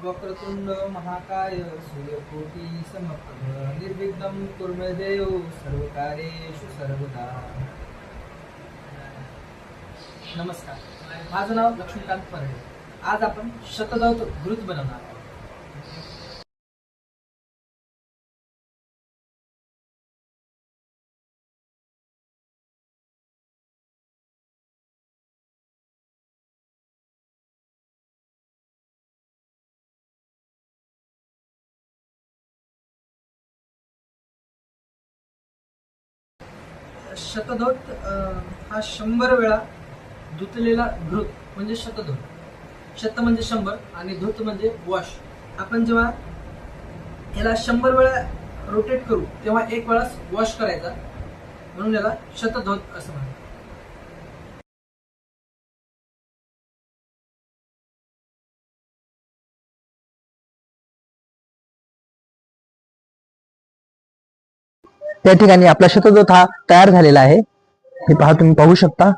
वक्रतुंड महाकाय सूर्यकोटी समप्रभ निर्विघ्नं कुरु मे देव सर्वकार्येषु सर्वदा. नमस्कार, माझं नाव लक्ष्मीकांत परडे. आज आपण शतदौत घृत बनवणार आहोत. शतदौत हा 100 वेळा धुतलेला घृत म्हणजे शतदौत. शत म्हणजे 100 आणि धुत म्हणजे वॉश. आपण जेव्हा याला 100 वेळा रोटेट करू तेव्हा एक वेळा वॉश करायचा, म्हणून याला शतदौत असं म्हणतात. त्या ठिकाणी आपला शतदौत हा तयार झालेला आहे. हे पहा, तुम्ही पाहू शकता.